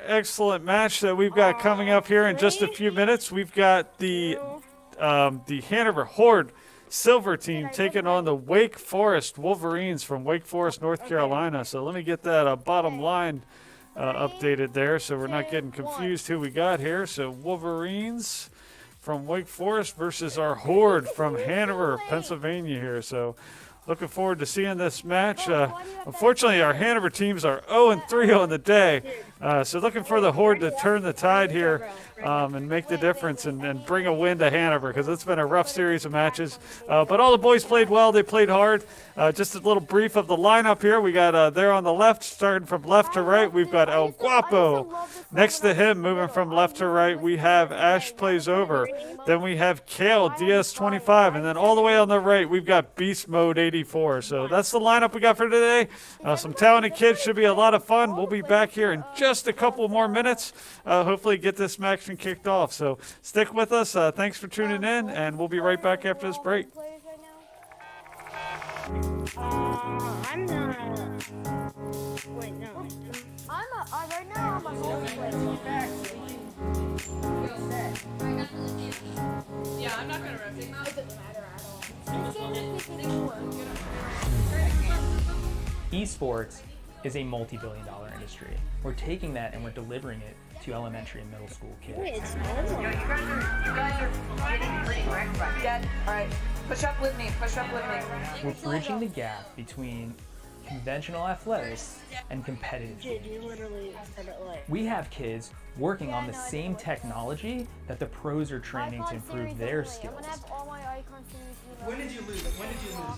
excellent match that we've got coming up here in just a few minutes. We've got the Hanover Horde Silver team taking on the Wake Forest Wolverines from Wake Forest, North Carolina. So let me get that bottom line updated there so we're not getting confused who we got here. So Wolverines from Wake Forest versus our Horde from Hanover, Pennsylvania here. So looking forward to seeing this match. Unfortunately, our Hanover teams are 0-3 on the day. So looking for the Horde to turn the tide here and make the difference and bring a win to Hanover, because it's been a rough series of matches. But all the boys played well. They played hard. Just a little brief of the lineup here. We got there on the left, starting from left to right, we've got El Guapo. Next to him, moving from left to right, we have Ash Plays Over. Then we have Kale, DS25. And then all the way on the right, we've got Beast Mode 84. So that's the lineup we got for today. Some talented kids. Should be a lot of fun. We'll be back here in just a couple more minutes. Hopefully get this action kicked off. So stick with us. Thanks for tuning in, and we'll be right back after this break. I'm not. Wait, no. Right now I'm a whole player. Yeah, I'm not gonna rep it. It doesn't matter at all. Esports is a multi-billion-dollar industry. We're taking that and we're delivering it to elementary and middle school kids. Wait, it's You guys are getting pretty wrecked by Dad, alright. Push up with me, push up with me. We're bridging the gap between conventional athletics and competitive Dude, games. you literally said it like. We have kids working on the same technology that the pros are training to improve their skills. When did you lose? When did you lose?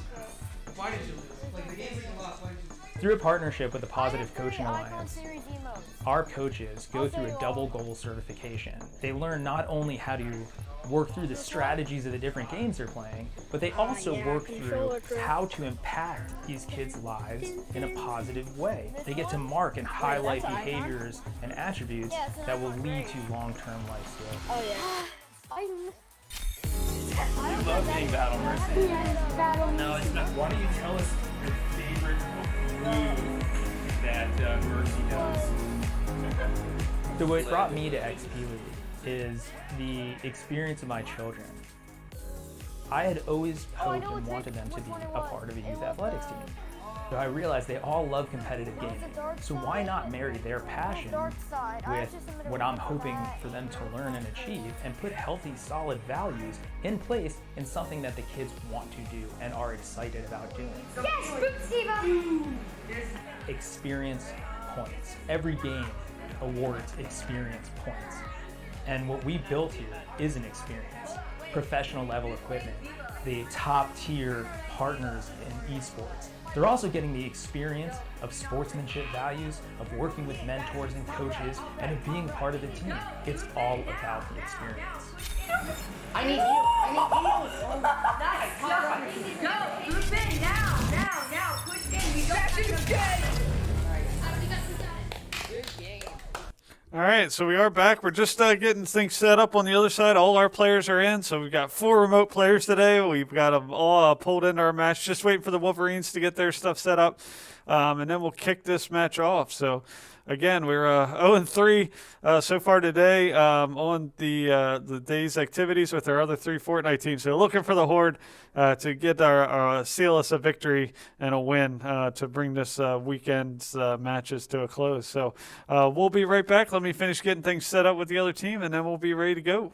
Why did you lose? Like the games that you lost, why did you lose? Through a partnership with the Positive Coaching Alliance, our coaches go through a double goal certification. They learn not only how to work through the strategies of the different games they're playing, but they also work through how to impact these kids' lives in a positive way. They get to mark and highlight behaviors and attributes that will lead to long-term life skills. Oh yeah. You love being Battle Mercy. No, it's not. Why don't you tell us your favorite move that Mercy does? So what brought me to XP League is the experience of my children. I had always hoped and wanted them to be a part of a youth athletics team. So I realized they all love competitive gaming. So why not marry their passion with what I'm hoping for them to learn and achieve, and put healthy, solid values in place in something that the kids want to do and are excited about doing. Experience points. Every game awards experience points. And what we built here is an experience. Professional level equipment, the top tier partners in esports. They're also getting the experience of sportsmanship values, of working with mentors and coaches, and of being part of the team. It's all about the experience. I need you. Nice. Go. Group in now. Push in. We don't have to. All right, so we are back. We're just getting things set up on the other side. All our players are in, so we've got 4 remote players today. We've got them all pulled into our match, just waiting for the Wolverines to get their stuff set up, and then we'll kick this match off. So, again, we're 0-3 so far today on the day's activities with our other 3 Fortnite teams. So looking for the Horde to get our seal us a victory and a win to bring this weekend's matches to a close. So we'll be right back. Let me finish getting things set up with the other team, and then we'll be ready to go.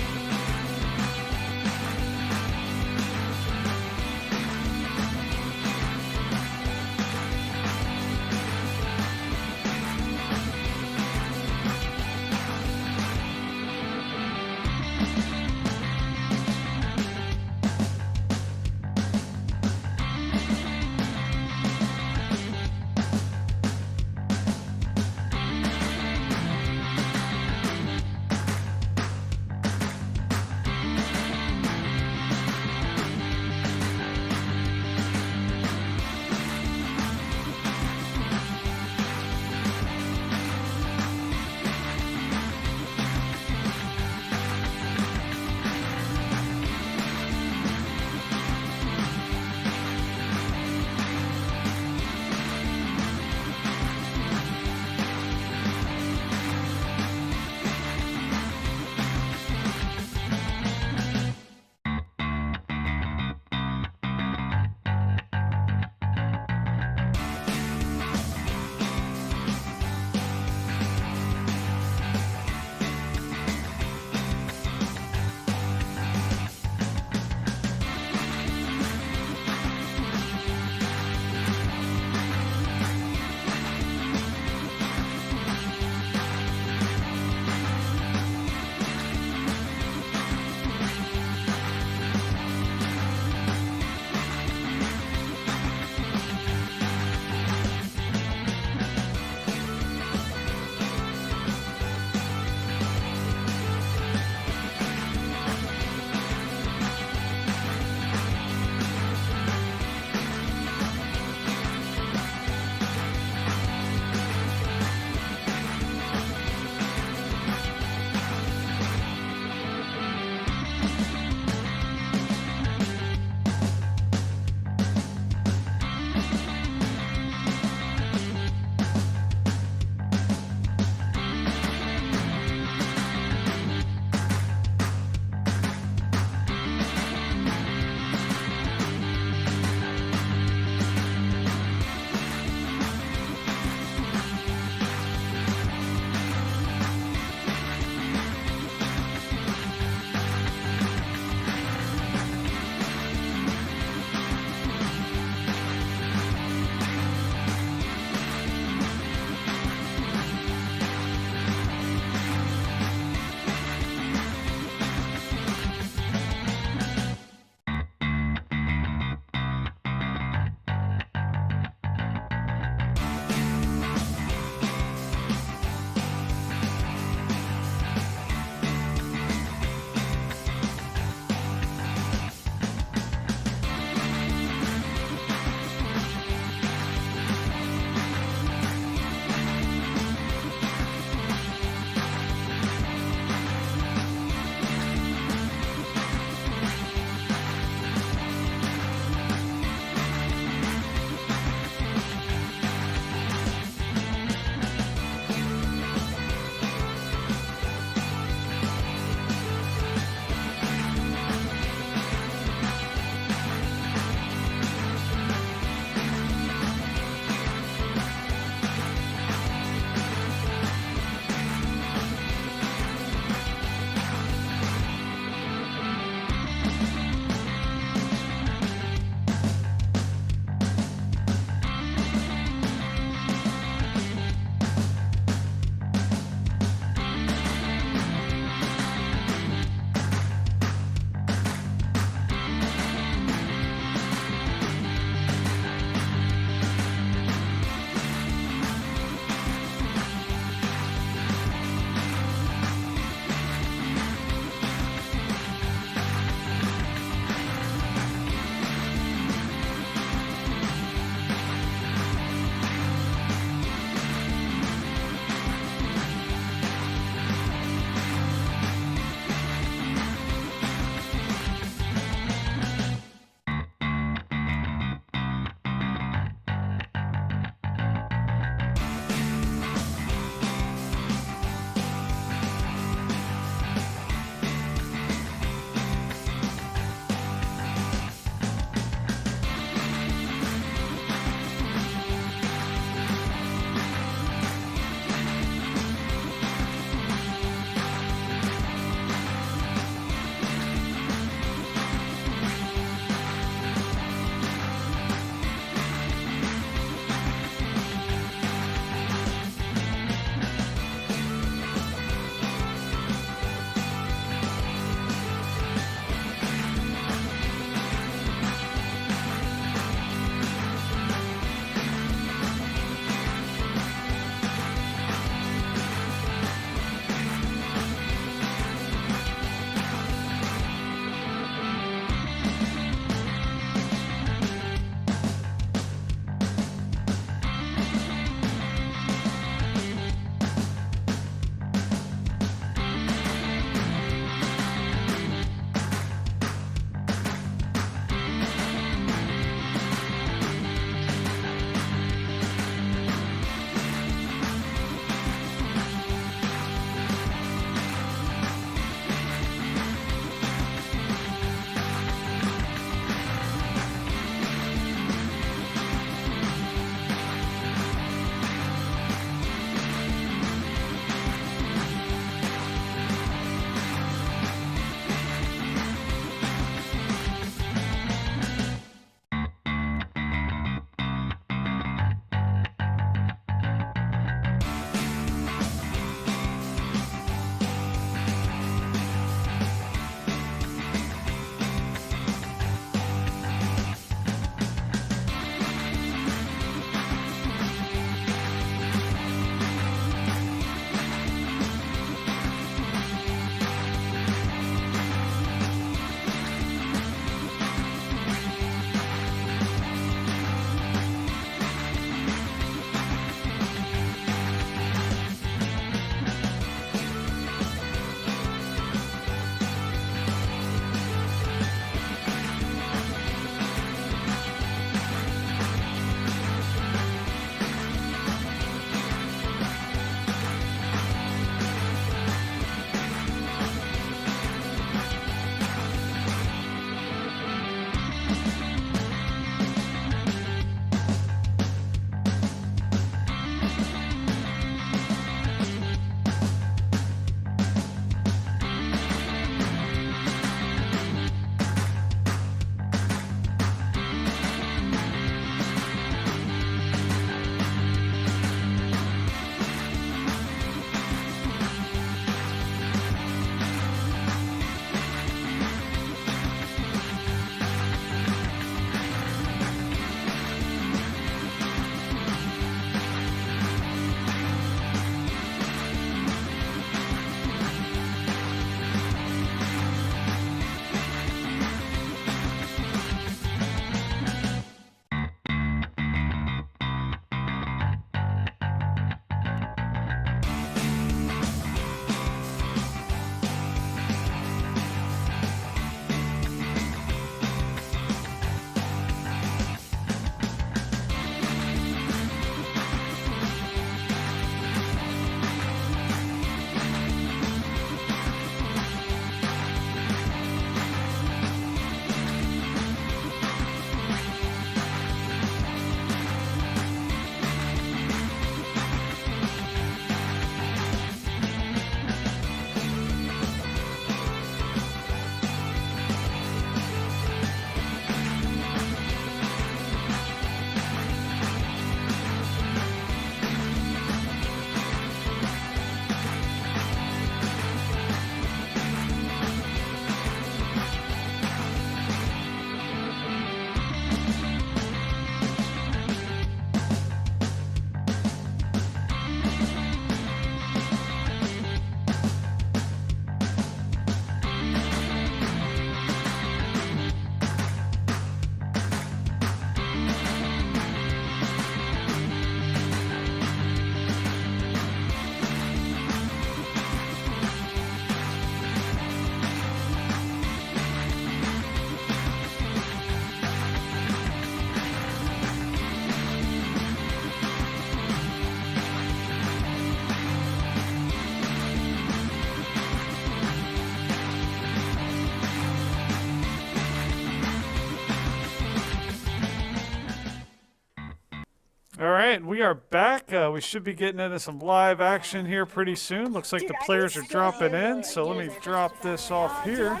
All right, we are back. We should be getting into some live action here pretty soon. Looks like the players are dropping in, so let me drop this off here,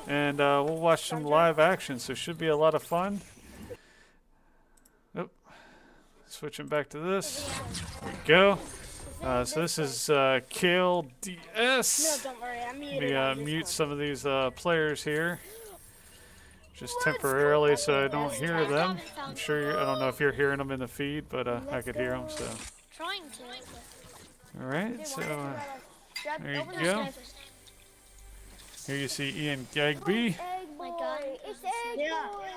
and we'll watch some live action. So it should be a lot of fun. Oh, switching back to this. There we go. So this is Kale DS. No, don't worry. I'm Let me mute some of these players here. Just temporarily so I don't hear them. I'm sure I don't know if you're hearing them in the feed, but I could hear them. So, Trying to. all right. So there you go. Here you see Ian Gagby. My God. It's Egg Boy.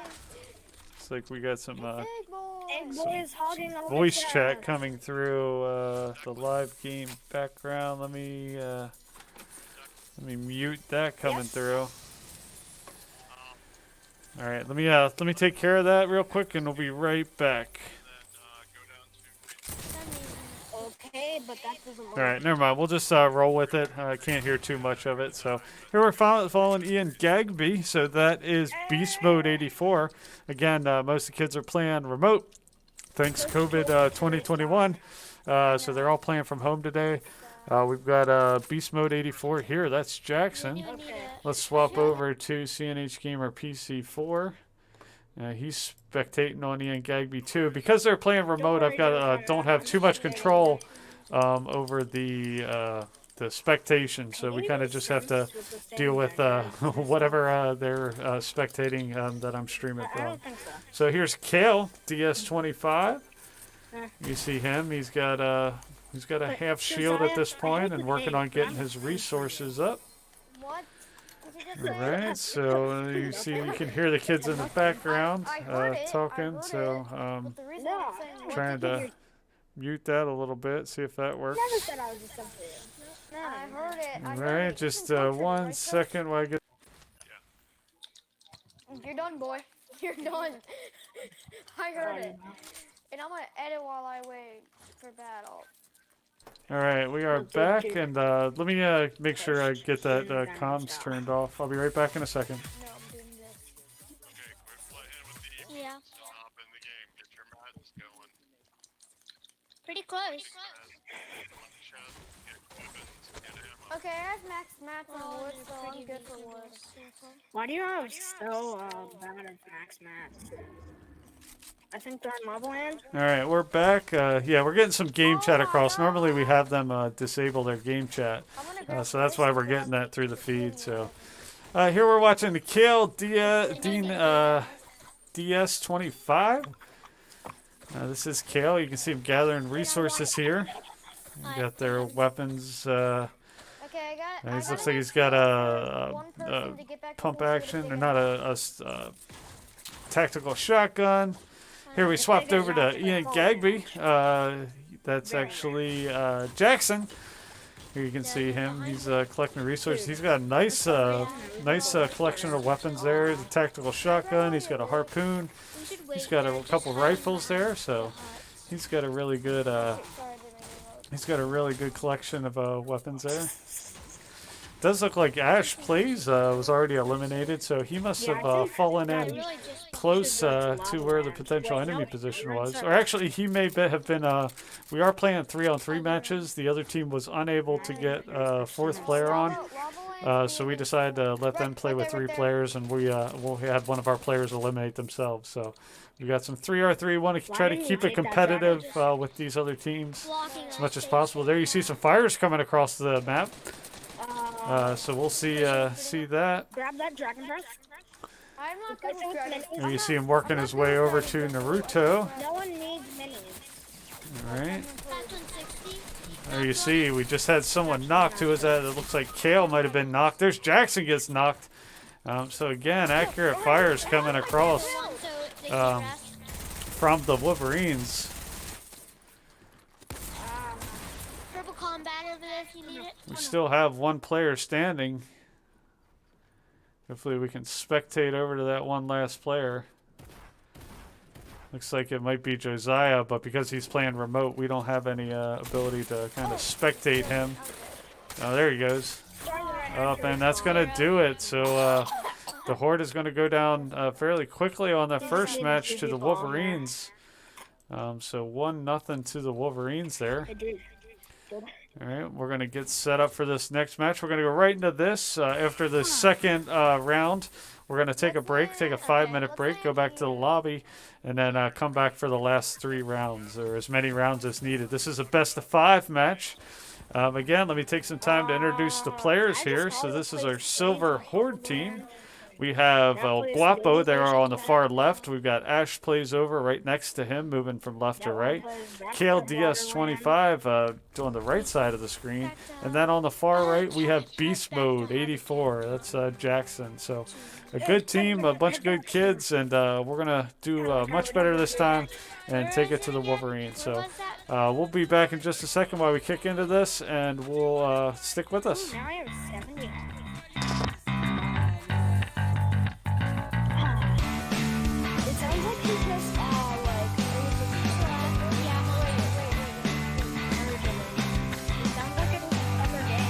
Looks like we got some Egg Boy. Egg Boy is hogging all voice the chat coming through the live game background. Let me mute that coming through. All right, let me take care of that real quick, and we'll be right back. Okay, but that doesn't work. All right, never mind. We'll just roll with it. I can't hear too much of it. So here we're following Ian Gagby. So that is Beast Mode 84. Again, most of the kids are playing remote, thanks COVID 2021. So they're all playing from home today. We've got Beast Mode 84 here. That's Jackson. Let's swap over to CNH Gamer PC4. He's spectating on Ian Gagby too. Because they're playing remote, I've got don't have too much control over the spectation. So we kind of just have to deal with whatever they're spectating that I'm streaming from. So here's Kale DS25. You see him. He's got a half shield at this point and working on getting his resources up. What? All right, so you can hear the kids in the background talking. So The reason I'm saying trying to mute that a little bit, see if that works. Never said I was just up for you. I heard it. All right, just 1 second while I get. You're done, boy. You're done. I heard it. And I'm gonna edit while I wait for battle. All right, we are back, and let me make sure I get that comms turned off. I'll be right back in a second. No, I'm doing this. Yeah. Pretty close. Okay, I have max mats on wood, so I'm good for wood. Why do you have so bad of max mats? I think they're in Marble Land. All right, we're back. Yeah, we're getting some game chat across. Normally we have them disable their game chat, so that's why we're getting that through the feed. So here we're watching the Kale DS25. This is Kale. You can see him gathering resources here. You got their weapons. Okay, I got. He looks like he's got a pump action, or not a tactical shotgun. Here we swapped over to Ian Gagby. That's actually Jackson. Here you can see him. He's collecting resources. He's got a nice collection of weapons there. The tactical shotgun. He's got a harpoon. He's got a couple rifles there. So he's got a really good collection of weapons there. Does look like Ash Plays was already eliminated, so he must have fallen in close to where the potential enemy position was. Or actually, he may have been. We are playing 3-on-3 matches. The other team was unable to get a fourth player on, so we decided to let them play with 3 players, and we'll have one of our players eliminate themselves. So we got some 3-on-3. Want to try to keep it competitive with these other teams as much as possible. There you see some fires coming across the map. So we'll see that. Grab that dragon breath. I'm not good with dragon. And you see him working his way over to Naruto. No one needs minions. All right. That's 160. There you see, we just had someone knocked. Who was that? It looks like Kale might have been knocked. There's Jackson gets knocked. So again, accurate fires coming across from the Wolverines. Purple combat over there if you need it. We still have one player standing. Hopefully we can spectate over to that one last player. Looks like it might be Josiah, but because he's playing remote, we don't have any ability to kind of spectate him. Oh, there he goes. Up, and that's going to do it. So the Horde is going to go down fairly quickly on the first match to the Wolverines. So 1-0 to the Wolverines there. I did. All right, we're going to get set up for this next match. We're going to go right into this. After the second round, we're going to take a break, take a 5-minute break, go back to the lobby, and then come back for the last 3 rounds, or as many rounds as needed. This is a best-of-5 match. Again, let me take some time to introduce the players here. So this is our Silver Horde team. We have Guapo there on the far left. We've got Ash plays over right next to him, moving from left to right. Kale DS25 on the right side of the screen. And then on the far right, we have Beast Mode 84. That's Jackson. So a good team, a bunch of good kids, and we're going to do much better this time and take it to the Wolverines. So we'll be back in just a second while we kick into this, and we'll stick with us. Now I have 70. It sounds like he just, It sounds like it was other day.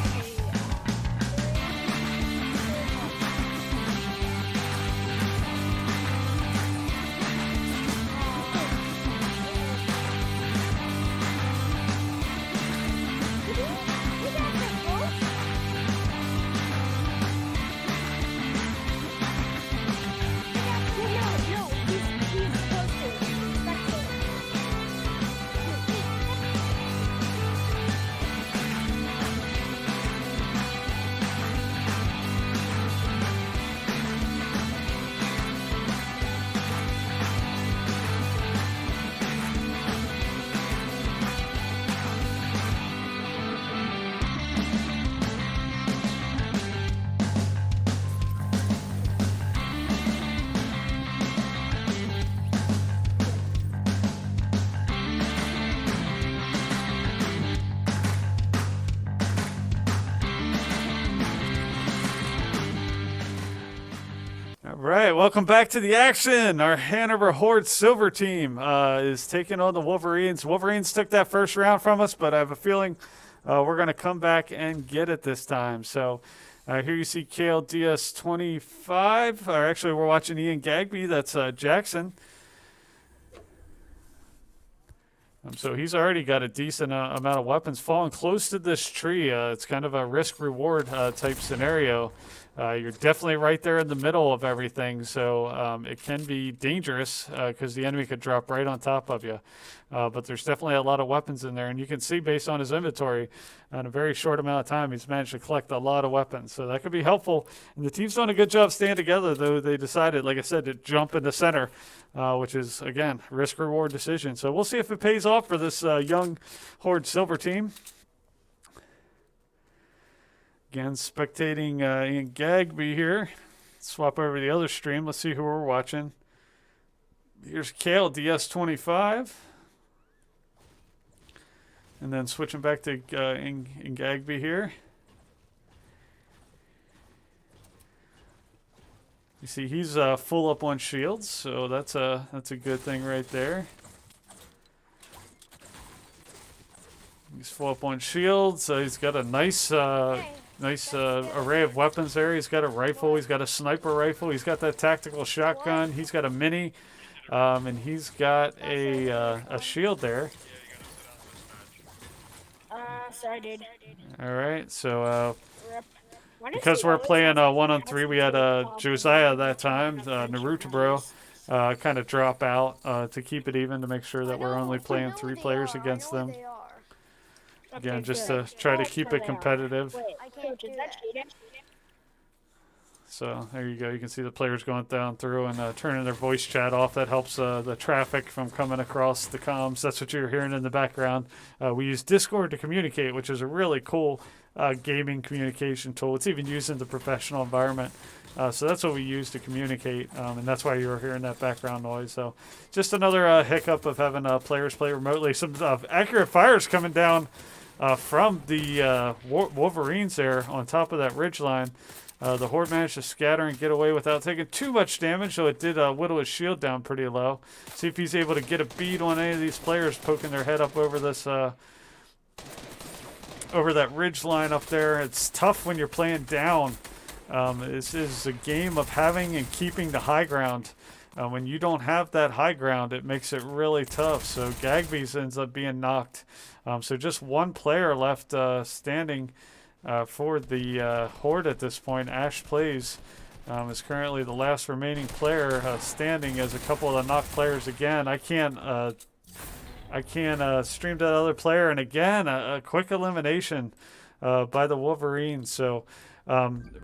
Right, welcome back to the action. Our Hanover Horde Silver team is taking on the Wolverines. Wolverines took that first round from us, but I have a feeling we're going to come back and get it this time. So here you see Kale DS25. Or actually, we're watching Ian Gagby. That's Jackson. So he's already got a decent amount of weapons. Falling close to this tree, it's kind of a risk-reward type scenario. You're definitely right there in the middle of everything, so it can be dangerous because the enemy could drop right on top of you. But there's definitely a lot of weapons in there, and you can see based on his inventory, in a very short amount of time, he's managed to collect a lot of weapons. So that could be helpful. And the team's done a good job staying together, though they decided, like I said, to jump in the center, which is, again, risk-reward decision. So we'll see if it pays off for this young Horde Silver team. Again, spectating Ian Gagby here. Swap over to the other stream. Let's see who we're watching. Here's Kale, DS25. And then switching back to Ian Gagby here. You see he's full up on shields, so that's a good thing right there. He's full up on shields. He's got a nice array of weapons there. He's got a rifle. He's got a sniper rifle. He's got that tactical shotgun. He's got a mini, and he's got a shield there. Sorry, dude. All right, so because we're playing 1-on-3, we had Josiah that time, Naruto bro, kind of drop out to keep it even, to make sure that we're only playing 3 players against them. Again, just to try to keep it competitive. So there you go. You can see the players going down through and turning their voice chat off. That helps the traffic from coming across the comms. That's what you're hearing in the background. We use Discord to communicate, which is a really cool gaming communication tool. It's even used in the professional environment. So that's what we use to communicate, and that's why you're hearing that background noise. So just another hiccup of having players play remotely. Some accurate fires coming down from the Wolverines there on top of that ridge line. The Horde managed to scatter and get away without taking too much damage, so it did whittle his shield down pretty low. See if he's able to get a bead on any of these players poking their head up over this over that ridge line up there. It's tough when you're playing down. This is a game of having and keeping the high ground. when you don't have that high ground, it makes it really tough. So Gagby's ends up being knocked. So just one player left standing for the Horde at this point. Ash Plays is currently the last remaining player standing as a couple of the knocked players again. I can't stream that other player, and again a quick elimination by the Wolverines. So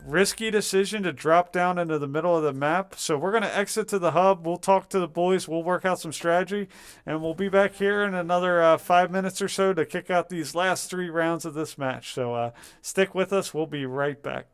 risky decision to drop down into the middle of the map. So we're going to exit to the hub. We'll talk to the boys. We'll work out some strategy, and we'll be back here in another 5 minutes or so to kick out these last 3 rounds of this match. So stick with us. We'll be right back.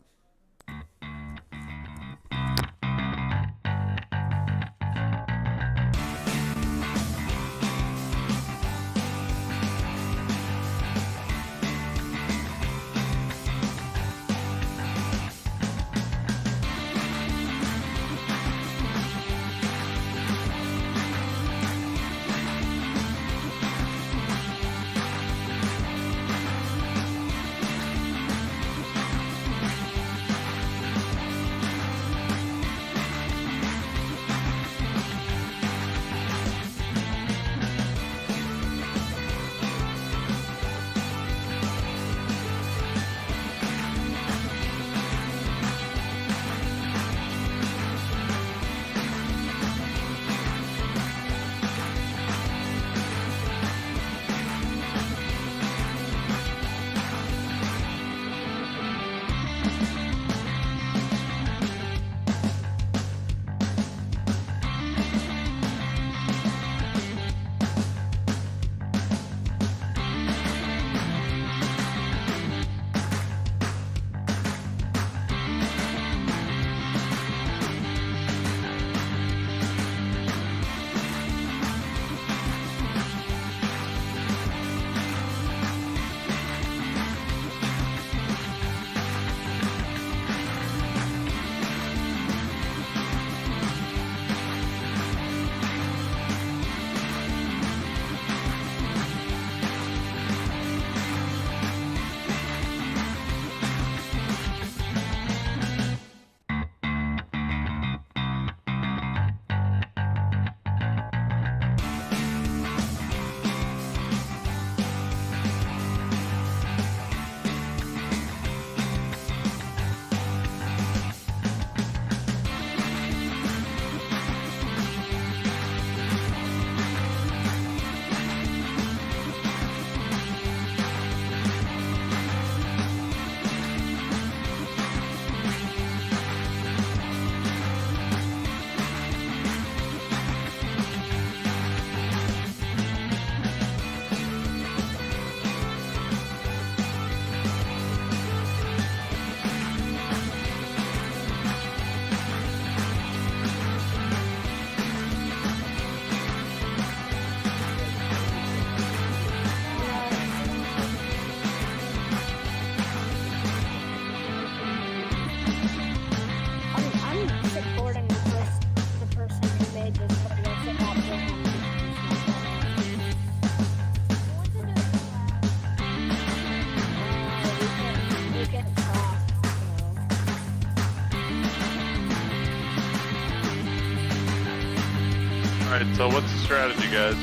Alright, so what's the strategy, guys?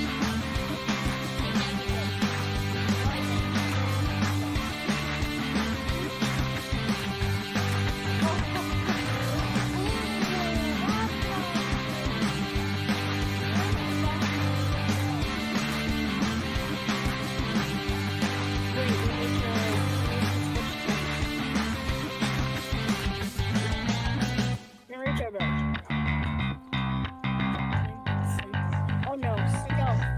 Oh no, go.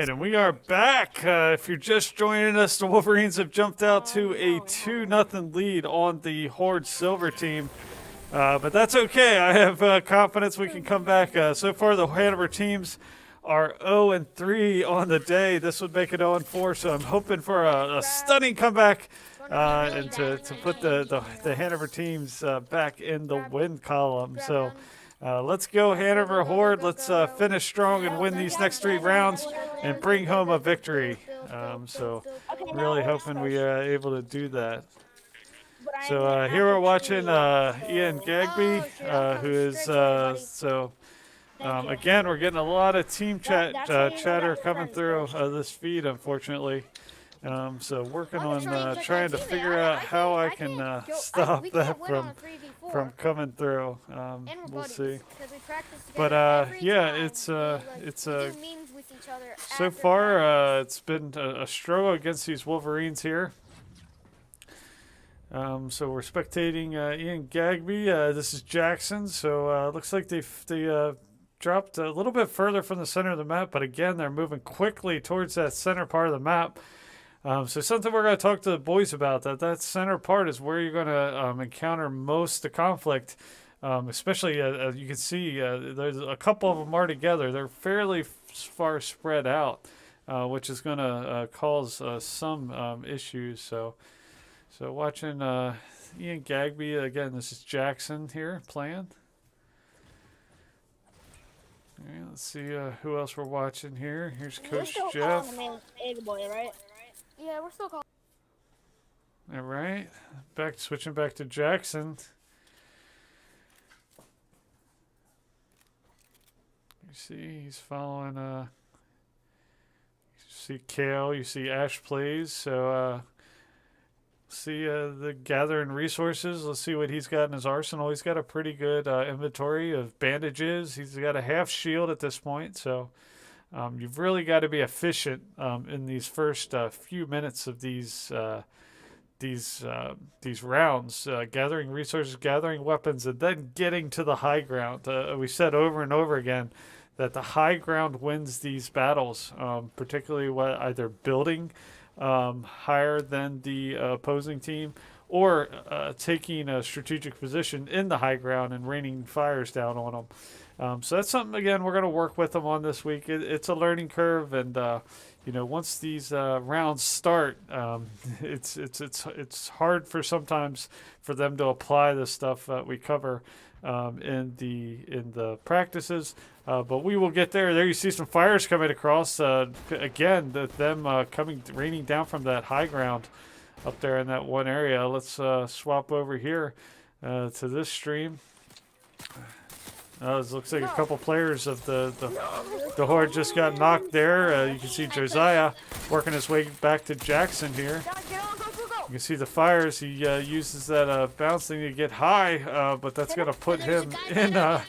right, and we are back. If you're just joining us, the Wolverines have jumped out to a 2-0 lead on the Horde Silver team. But that's okay. I have confidence we can come back. So far, the Hanover teams are 0-3 on the day. This would make it 0-4, so I'm hoping for a stunning comeback and to put the Hanover teams back in the win column. So let's go, Hanover Horde. Let's finish strong and win these next 3 rounds and bring home a victory. So really hoping we are able to do that. So here we're watching Ian Gagby, who is again, we're getting a lot of team chatter coming through this feed, unfortunately. So working on trying to figure out how I can stop that from coming through. We'll see. But yeah, it's so far it's been a struggle against these Wolverines here. So we're spectating Ian Gagby. This is Jackson. So looks like they dropped a little bit further from the center of the map, but again, they're moving quickly towards that center part of the map. So something we're going to talk to the boys about, that center part is where you're going to encounter most of the conflict, especially you can see there's a couple of them are together. They're fairly far spread out, which is going to cause some issues. So watching Ian Gagby, again, this is Jackson here playing. All right, let's see who else we're watching here. Here's Coach Jeff. Boy, right? Yeah, we're still calling. All right, switching back to Jackson. You see, he's following. You see Kale. You see Ash plays. So see the gathering resources. Let's see what he's got in his arsenal. He's got a pretty good inventory of bandages. He's got a half shield at this point. So. You've really got to be efficient in these first few minutes of these rounds, gathering resources, gathering weapons, and then getting to the high ground. We said over and over again that the high ground wins these battles, particularly either building higher than the opposing team or taking a strategic position in the high ground and raining fires down on them. So that's something, again, we're going to work with them on this week. It's a learning curve, and once these rounds start, it's hard sometimes for them to apply the stuff that we cover in the practices. But we will get there. There you see some fires coming across. Again, them raining down from that high ground up there in that one area. Let's swap over here to this stream. It looks like a couple players of the Horde just got knocked there. You can see Josiah working his way back to Jackson here. You can see the fires. He uses that bounce thing to get high, but that's going to put him in.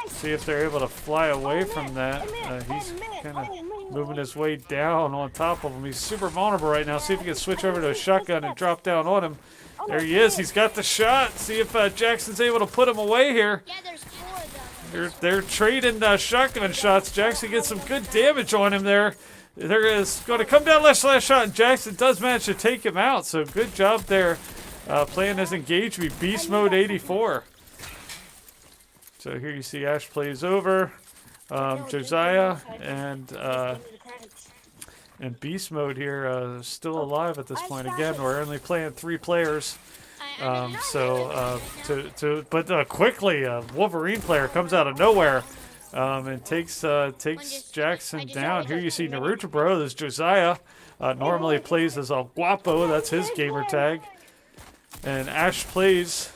See if they're able to fly away from that. He's kind of moving his way down on top of him. He's super vulnerable right now. See if he can switch over to a shotgun and drop down on him. There he is. He's got the shot. See if Jackson's able to put him away here. Yeah, there's 4 of them. They're trading shotgun shots. Jackson gets some good damage on him there. There is going to come down last shot, and Jackson does manage to take him out. So good job there playing as engaged. Beast mode 84. So here you see Ash plays over. Josiah and Beast mode here still alive at this point. Again, we're only playing 3 players. But quickly, a Wolverine player comes out of nowhere and takes Jackson down. Here you see Naruto Bro. There's Josiah. Normally plays as a Guapo. That's his gamer tag. And Ash plays.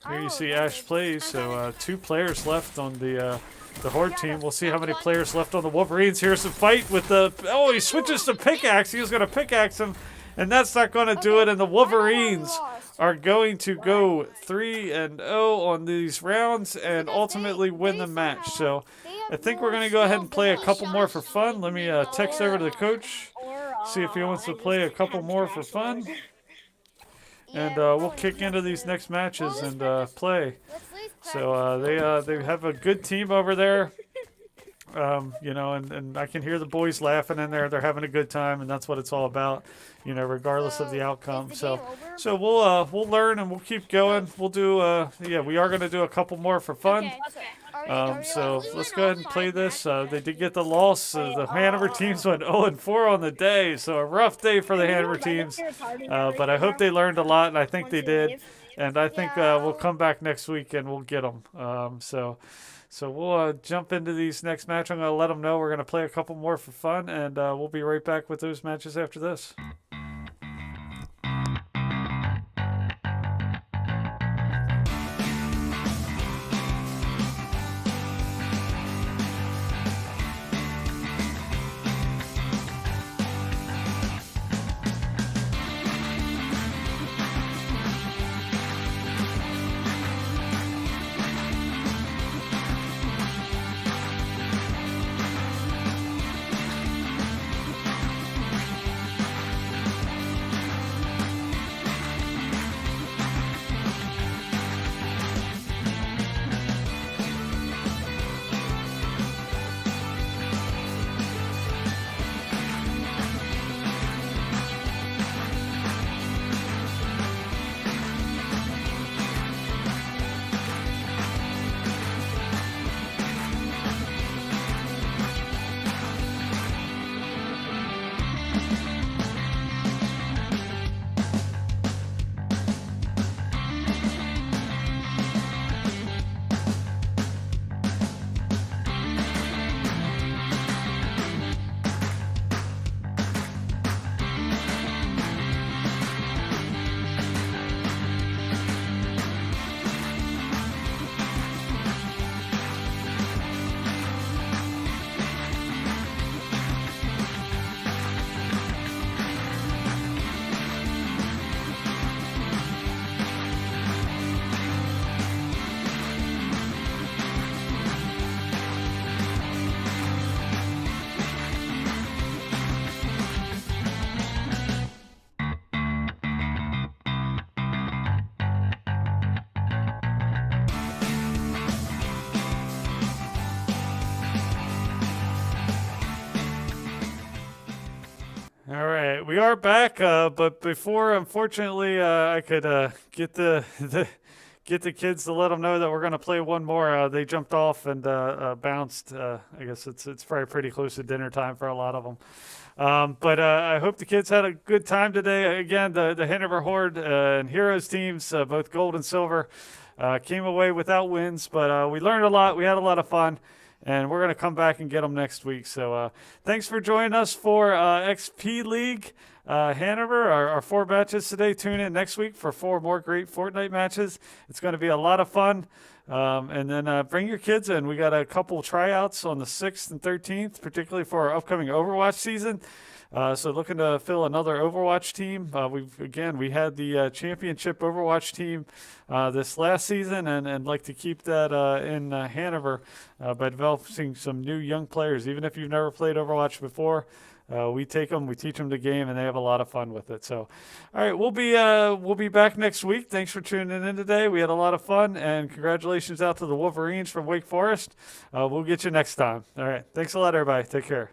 Here you see Ash plays. So 2 players left on the Horde team. We'll see how many players left on the Wolverines. Here's a fight with the... Oh, he switches to pickaxe. He was going to pickaxe him, and that's not going to do it. And the Wolverines are going to go 3-0 on these rounds and ultimately win the match. So I think we're going to go ahead and play a couple more for fun. Let me text over to the coach, see if he wants to play a couple more for fun. And we'll kick into these next matches and play. So they have a good team over there. You know, and I can hear the boys laughing in there. They're having a good time, and that's what it's all about, you know, regardless of the outcome. is the game So over? we'll learn and we'll keep going. We'll do yeah, we are going to do a couple more for fun. Okay. Are we So allowed- let's go ahead and play this. They did get the loss. The Hanover teams went 0-4 on the day, so a rough day for the Hanover teams. But I hope they learned a lot, and I think they did. And I think we'll come back next week and we'll get them. So we'll jump into these next match. I'm going to let them know we're going to play a couple more for fun, and we'll be right back with those matches after this. All right, we are back, but before, unfortunately, I could get get the kids to let them know that we're going to play one more. They jumped off and bounced. I guess it's probably pretty close to dinner time for a lot of them. But I hope the kids had a good time today. Again, the Hanover Horde and Heroes teams, both gold and silver, came away without wins, but we learned a lot. We had a lot of fun. And we're going to come back and get them next week. So thanks for joining us for XP League Hanover, our 4 matches today. Tune in next week for 4 more great Fortnite matches. It's going to be a lot of fun. And then bring your kids in. We got a couple tryouts on the 6th and 13th, particularly for our upcoming Overwatch season. So looking to fill another Overwatch team. We had the championship Overwatch team this last season, and like to keep that in Hanover by developing some new young players. Even if you've never played Overwatch before, we take them, we teach them the game, and they have a lot of fun with it. So, all right, we'll be back next week. Thanks for tuning in today. We had a lot of fun, and congratulations out to the Wolverines from Wake Forest. We'll get you next time. All right, thanks a lot, everybody. Take care.